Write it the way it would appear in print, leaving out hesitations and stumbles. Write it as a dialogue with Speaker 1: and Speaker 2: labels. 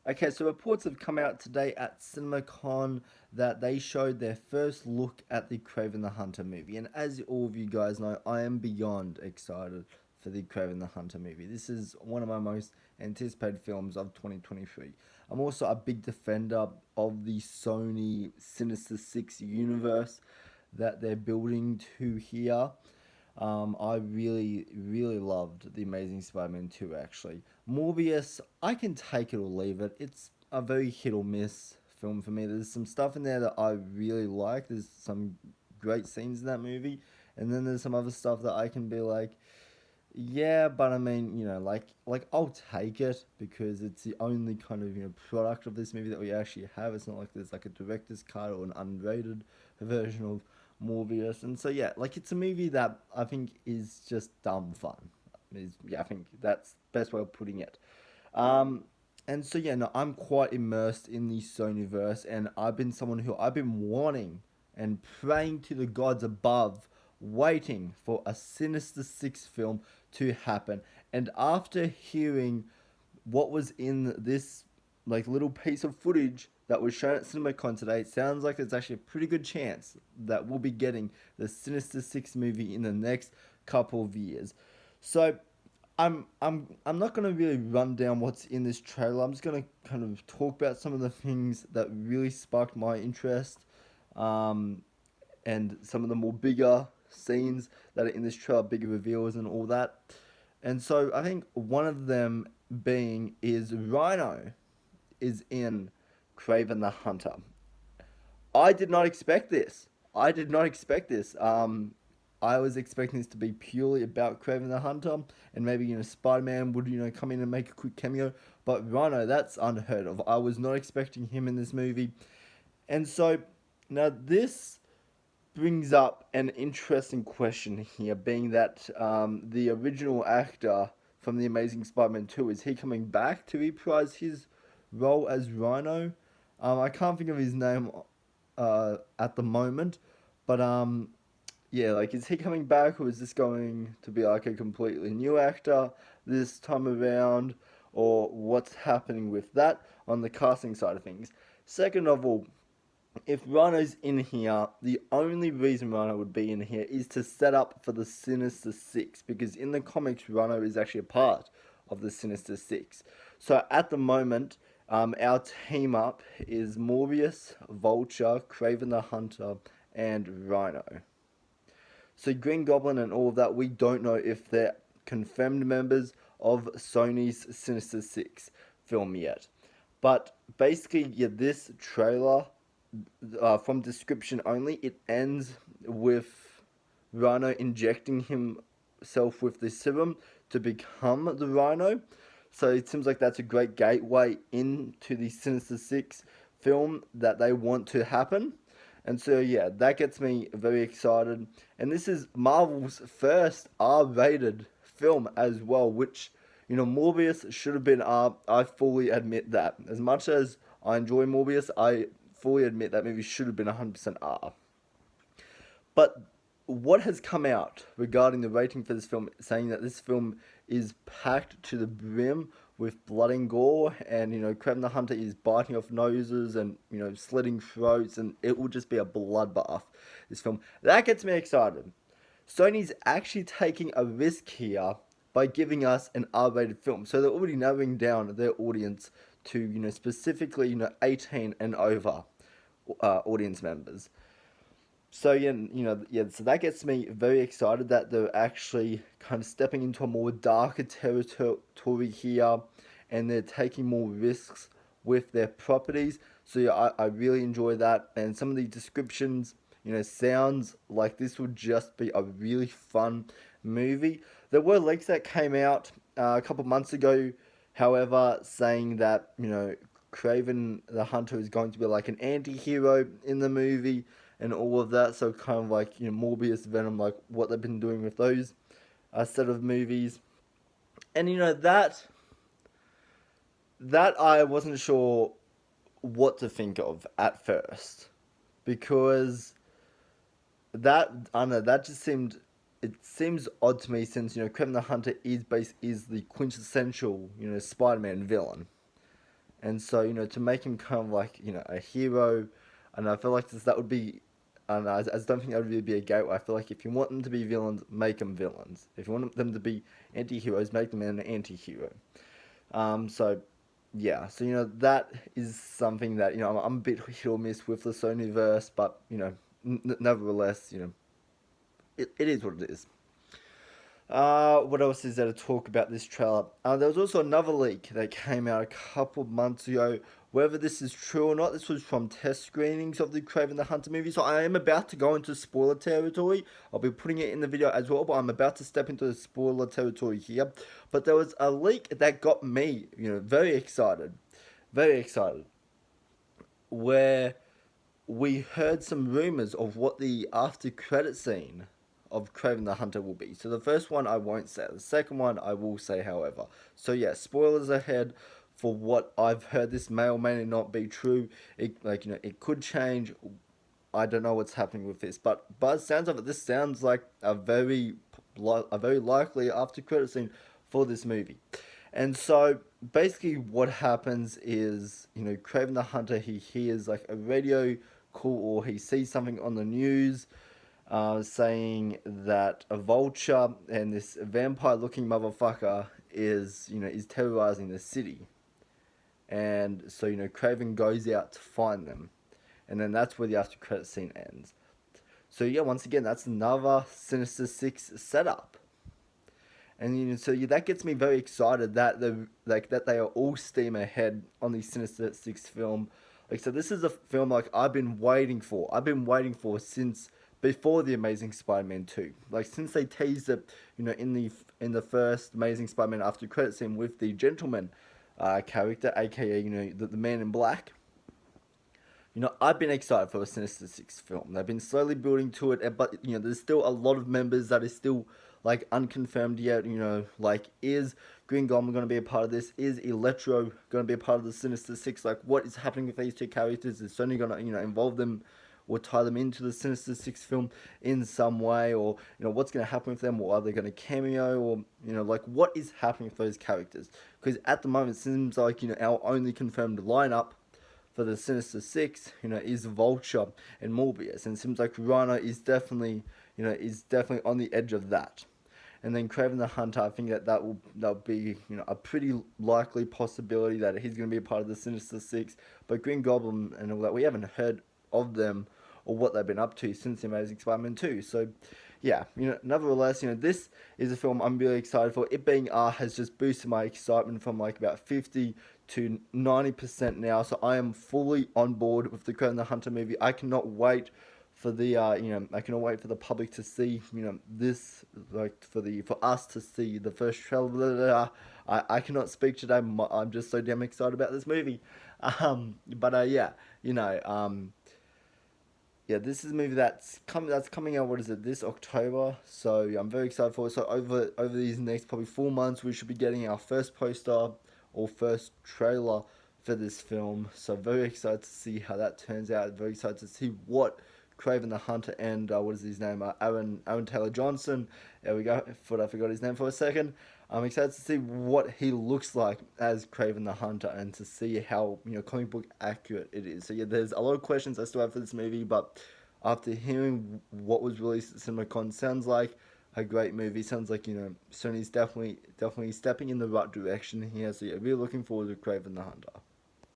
Speaker 1: Okay, so reports have come out today at CinemaCon that they showed their first look at the Kraven the Hunter movie. And as all of you guys know, I am beyond excited for the Kraven the Hunter movie. This is one of my most anticipated films of 2023. I'm also a big defender of the Sony Sinister Six universe that they're building to here. I really loved The Amazing Spider-Man 2, actually. Morbius, I can take it or leave it. It's a very hit or miss film for me. There's some stuff in there that I really like. There's some great scenes in that movie. And then there's some other stuff that I can be like, yeah, but I mean, like I'll take it because it's the only kind of product of this movie that we actually have. It's not like there's like a director's cut or an unrated version of Morbius, and so yeah, like it's a movie that I think is just dumb fun. I think that's the best way of putting it. Um, and so yeah, no, I'm quite immersed in the Sonyverse, and I've been wanting and praying to the gods above, waiting for a Sinister Six film to happen. And after hearing what was in this like little piece of footage that was shown at CinemaCon today, it sounds like there's actually a pretty good chance that we'll be getting the Sinister Six movie in the next couple of years. So I'm not gonna really run down what's in this trailer. I'm just gonna kind of talk about some of the things that really sparked my interest, um, and some of the more bigger scenes that are in this trailer, bigger reveals and all that. And so I think one of them being is RHINO is in Kraven the Hunter. I did not expect this. I did not expect this. I was expecting this to be purely about Kraven the Hunter, and maybe Spider Man would come in and make a quick cameo. But RHINO, that's unheard of. I was not expecting him in this movie, and so now this brings up an interesting question here, being that the original actor from The Amazing Spider-Man 2, is he coming back to reprise his role as RHINO? I can't think of his name at the moment, but yeah, like is he coming back, or is this going to be like a completely new actor this time around, or what's happening with that on the casting side of things? Second of all, if Rhino's in here, the only reason Rhino would be in here is to set up for the Sinister Six, because in the comics, Rhino is actually a part of the Sinister Six. So at the moment, our team up is Morbius, Vulture, Kraven the Hunter, and Rhino. So Green Goblin and all of that, we don't know if they're confirmed members of Sony's Sinister Six film yet. But basically, yeah, this trailer, from description only, it ends with Rhino injecting himself with the serum to become the Rhino. So it seems like that's a great gateway into the Sinister Six film that they want to happen. And so yeah, that gets me very excited. And this is Marvel's first R-rated film as well, which Morbius should have been R. I fully admit that. As much as I enjoy Morbius, I fully admit that movie should have been 100% R. But what has come out regarding the rating for this film, saying that this film is packed to the brim with blood and gore, and Kraven the Hunter is biting off noses and slitting throats, and it will just be a bloodbath. This film, that gets me excited. Sony's actually taking a risk here by giving us an R-rated film, so they're already narrowing down their audience to specifically 18 and over audience members. So so that gets me very excited that they're actually kind of stepping into a more darker territory here, and they're taking more risks with their properties. So yeah, I really enjoy that, and some of the descriptions, sounds like this would just be a really fun movie. There were leaks that came out a couple months ago, however, saying that Kraven the Hunter is going to be like an anti-hero in the movie and all of that. So kind of like Morbius, Venom, like what they've been doing with those set of movies. And that I wasn't sure what to think of at first, because that I don't know, that just seemed, it seems odd to me, since Kraven the Hunter is the quintessential Spider-Man villain. And so, to make him kind of like, a hero, and I feel like that would be, and I don't think that would really be a gateway. I feel like if you want them to be villains, make them villains. If you want them to be anti-heroes, make them an anti-hero. So, yeah, so, that is something that, I'm a bit hit or miss with the Sonyverse, but, nevertheless, it is what it is. What else is there to talk about this trailer? There was also another leak that came out a couple of months ago. Whether this is true or not, this was from test screenings of the Kraven the Hunter movie. So I am about to go into spoiler territory. I'll be putting it in the video as well, but I'm about to step into the spoiler territory here. But there was a leak that got me, very excited. Very excited. Where we heard some rumors of what the after credit scene of Kraven the Hunter will be. So the first one I won't say. The second one I will say, however. So yeah, spoilers ahead for what I've heard. This may or may not be true. It could change. I don't know what's happening with this, but by the sounds of it, this sounds like a very likely after credit scene for this movie. And so basically, what happens is, Kraven the Hunter, he hears like a radio call, or he sees something on the news, saying that a vulture and this vampire-looking motherfucker is terrorizing the city. And so, Kraven goes out to find them, and then that's where the after credit scene ends. So yeah, once again, that's another Sinister Six setup. And so yeah, that gets me very excited that they are all steam ahead on the Sinister Six film. So this is a film like I've been waiting for. I've been waiting for since before the Amazing Spider-Man 2. Like since they teased it, in the first Amazing Spider-Man after credit scene with the Gentleman character, aka the Man in Black. I've been excited for a Sinister Six film. They've been slowly building to it, but there's still a lot of members that are still like unconfirmed yet. Like is Green Goblin going to be a part of this? Is Electro going to be a part of the Sinister Six? Like what is happening with these two characters? Is Sony going to involve them or tie them into the Sinister Six film in some way, or what's going to happen with them, or are they going to cameo, or like what is happening with those characters? Because at the moment it seems like our only confirmed lineup for the Sinister Six, is Vulture and Morbius, and it seems like RHINO is definitely on the edge of that. And then Kraven the Hunter, I think that'll be a pretty likely possibility that he's going to be a part of the Sinister Six. But Green Goblin and all that, we haven't heard of them or what they've been up to since the Amazing Spider-Man 2. So yeah, nevertheless, this is a film I'm really excited for. It being R has just boosted my excitement from like about 50 to 90% now. So I am fully on board with the Kraven the Hunter movie. I cannot wait for the I cannot wait for the public to see this, like for us to see the first trailer. Blah, blah, blah. I cannot speak today. I'm just so damn excited about this movie. But yeah, yeah, this is a movie that's coming out. What is it? This October. So yeah, I'm very excited for it. So over these next probably 4 months, we should be getting our first poster or first trailer for this film. So very excited to see how that turns out. Very excited to see what Kraven the Hunter and what is his name? Aaron Taylor Johnson. There we go. I forgot his name for a second. I'm excited to see what he looks like as Kraven the Hunter and to see how comic book accurate it is. So yeah, there's a lot of questions I still have for this movie, but after hearing what was released at CinemaCon, sounds like a great movie. Sounds like Sony's definitely stepping in the right direction here. So yeah, really looking forward to Kraven the Hunter.